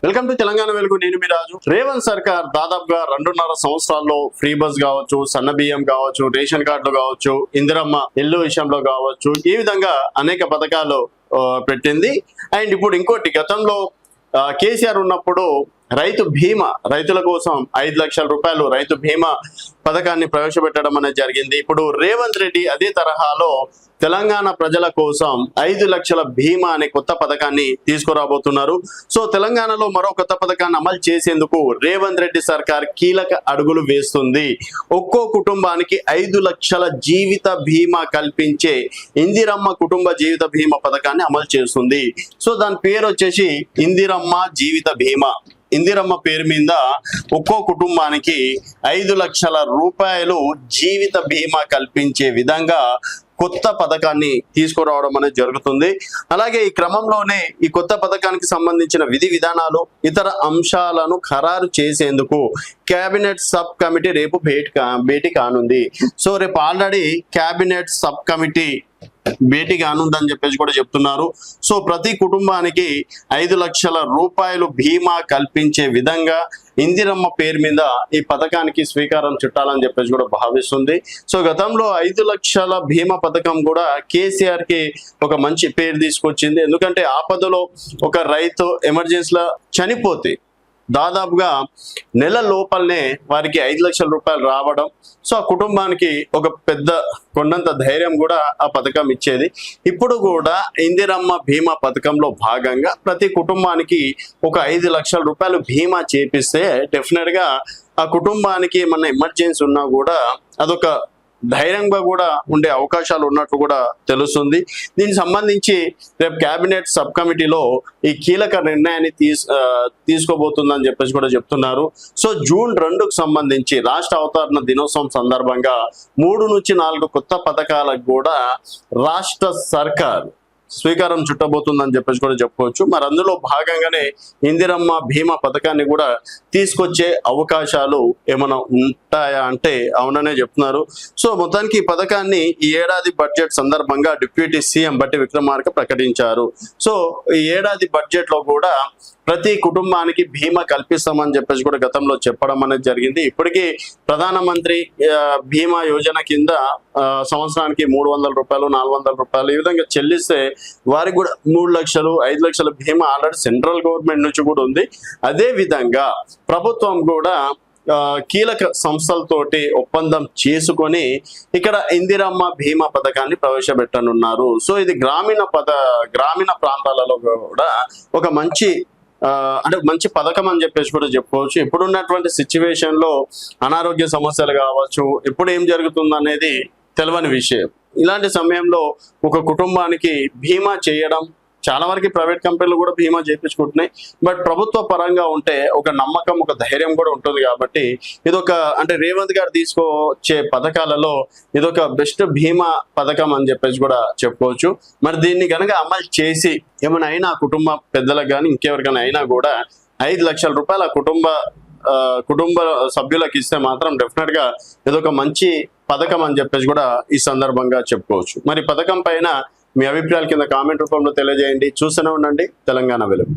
Welcome to Telangana వెలుగు. నేను మీ రాజు. రేవంత్ సర్కార్ దాదాపుగా 2.5 సంవత్సరాల్లో ఫ్రీ బస్ కావచ్చు, సన్న బియ్యం కావచ్చు, రేషన్ కార్డులు కావచ్చు, ఇందిరమ్మ ఇల్లు విషయంలో కావచ్చు, ఈ విధంగా అనేక పథకాలు పెట్టింది. అండ్ ఇప్పుడు ఇంకోటి, గతంలో కేసీఆర్ ఉన్నప్పుడు రైతు బీమా, రైతుల కోసం 5 లక్షల రూపాయలు రైతు బీమా పథకాన్ని ప్రవేశపెట్టడం అనేది జరిగింది. ఇప్పుడు రేవంత్ రెడ్డి అదే తరహాలో తెలంగాణ ప్రజల కోసం 5 లక్షల బీమా అనే కొత్త పథకాన్ని తీసుకురాబోతున్నారు. సో తెలంగాణలో మరో కొత్త పథకాన్ని అమలు చేసేందుకు రేవంత్ రెడ్డి సర్కార్ కీలక అడుగులు వేస్తుంది. ఒక్కో కుటుంబానికి 5 లక్షల జీవిత బీమా కల్పించే ఇందిరమ్మ కుటుంబ జీవిత బీమా పథకాన్ని అమలు చేస్తుంది. సో దాని పేరు వచ్చేసి ఇందిరమ్మ జీవిత బీమా. ఇందిరమ్మ పేరు మీద ఒక్కో కుటుంబానికి 5 లక్షల రూపాయలు జీవిత బీమా కల్పించే విధంగా కొత్త పథకాన్ని తీసుకురావడం అనేది జరుగుతుంది. అలాగే ఈ క్రమంలోనే ఈ కొత్త పథకానికి సంబంధించిన విధి విధానాలు, ఇతర అంశాలను ఖరారు చేసేందుకు కేబినెట్ సబ్ కమిటీ రేపు భేటీ కానుంది. సో రేపు ఆల్రెడీ కేబినెట్ సబ్ కమిటీ భేటీ కానుందని చెప్పేసి కూడా చెప్తున్నారు. సో ప్రతి కుటుంబానికి 5 లక్షల రూపాయలు బీమా కల్పించే విధంగా ఇందిరమ్మ పేరు మీద ఈ పథకానికి స్వీకారం చుట్టాలని చెప్పేసి కూడా భావిస్తుంది. సో గతంలో 5 లక్షల బీమా పథకం కూడా కేసీఆర్ కి ఒక మంచి పేరు తీసుకొచ్చింది. ఎందుకంటే ఆపదలో ఒక రైతు ఎమర్జెన్సీలో చనిపోతే దాదాపుగా నెల లోపలనే వారికి 5 లక్షల రూపాయలు రావడం, సో ఆ కుటుంబానికి ఒక పెద్ద కొండంత ధైర్యం కూడా ఆ పథకం ఇచ్చేది. ఇప్పుడు కూడా ఇందిరమ్మ బీమా పథకంలో భాగంగా ప్రతి కుటుంబానికి ఒక 5 లక్షల రూపాయలు బీమా చేపిస్తే డెఫినెట్ గా ఆ కుటుంబానికి ఏమన్నా ఎమర్జెన్సీ ఉన్నా కూడా అదొక ధైర్యంగా కూడా ఉండే అవకాశాలు ఉన్నట్లు కూడా తెలుస్తుంది. దీనికి సంబంధించి రేపు కేబినెట్ సబ్ కమిటీలో ఈ కీలక నిర్ణయాన్ని తీసుకోబోతుందని చెప్పేసి కూడా చెప్తున్నారు. సో జూన్ 2కు సంబంధించి రాష్ట్ర అవతరణ దినోత్సవం సందర్భంగా 3 నుంచి 4 కొత్త పథకాలకు కూడా రాష్ట్ర సర్కార్ స్వీకారం చుట్టబోతుందని చెప్పేసి కూడా చెప్పుకోవచ్చు. మరి అందులో భాగంగానే ఇందిరమ్మ బీమా పథకాన్ని కూడా తీసుకొచ్చే అవకాశాలు ఏమైనా ఉంటాయా అంటే అవుననే చెప్తున్నారు. సో మొత్తానికి ఈ పథకాన్ని ఈ ఏడాది బడ్జెట్ సందర్భంగా డిప్యూటీ సీఎం బట్టి విక్రమార్క ప్రకటించారు. సో ఈ ఏడాది బడ్జెట్ లో కూడా ప్రతి కుటుంబానికి బీమా కల్పిస్తామని చెప్పేసి కూడా గతంలో చెప్పడం అనేది జరిగింది. ఇప్పటికీ ప్రధానమంత్రి బీమా యోజన కింద సంవత్సరానికి 300 రూపాయలు, 400 రూపాయలు ఈ విధంగా చెల్లిస్తే వారికి కూడా 3 లక్షలు, 5 లక్షల బీమా ఆల్రెడీ సెంట్రల్ గవర్నమెంట్ నుంచి కూడా ఉంది. అదే విధంగా ప్రభుత్వం కూడా కీలక సంస్థలతోటి ఒప్పందం చేసుకొని ఇక్కడ ఇందిరమ్మ బీమా పథకాన్ని ప్రవేశపెట్టనున్నారు. సో ఇది గ్రామీణ ప్రాంతాలలో కూడా ఒక మంచి మంచి పథకం అని చెప్పేసి కూడా చెప్పుకోవచ్చు. ఇప్పుడున్నటువంటి సిచ్యువేషన్ లో అనారోగ్య సమస్యలు కావచ్చు, ఎప్పుడు ఏం జరుగుతుంది అనేది తెలియని విషయం. ఇలాంటి సమయంలో ఒక కుటుంబానికి బీమా చేయడం, చాలా వరకు ప్రైవేట్ కంపెనీలు కూడా బీమా చేయించుకుంటున్నాయి. బట్ ప్రభుత్వ పరంగా ఉంటే ఒక నమ్మకం, ఒక ధైర్యం కూడా ఉంటుంది. కాబట్టి ఇదొక రేవంత్ గారు తీసుకొచ్చే పథకాలలో ఇదొక బెస్ట్ బీమా పథకం అని చెప్పేసి కూడా చెప్పుకోవచ్చు. మరి దీన్ని కనుక అమలు చేసి ఏమైనా అయినా కుటుంబ పెద్దలకు కానీ ఇంకెవరికైనా అయినా కూడా 5 లక్షల రూపాయల కుటుంబ సభ్యులకు ఇస్తే మాత్రం డెఫినెట్ గా ఇదొక మంచి పథకం అని చెప్పేసి కూడా ఈ సందర్భంగా చెప్పుకోవచ్చు. మరి పథకం పైన మీ అభిప్రాయాల కింద కామెంట్ రూపంలో తెలియజేయండి. చూస్తూనే ఉండండి తెలంగాణ వెలుగు.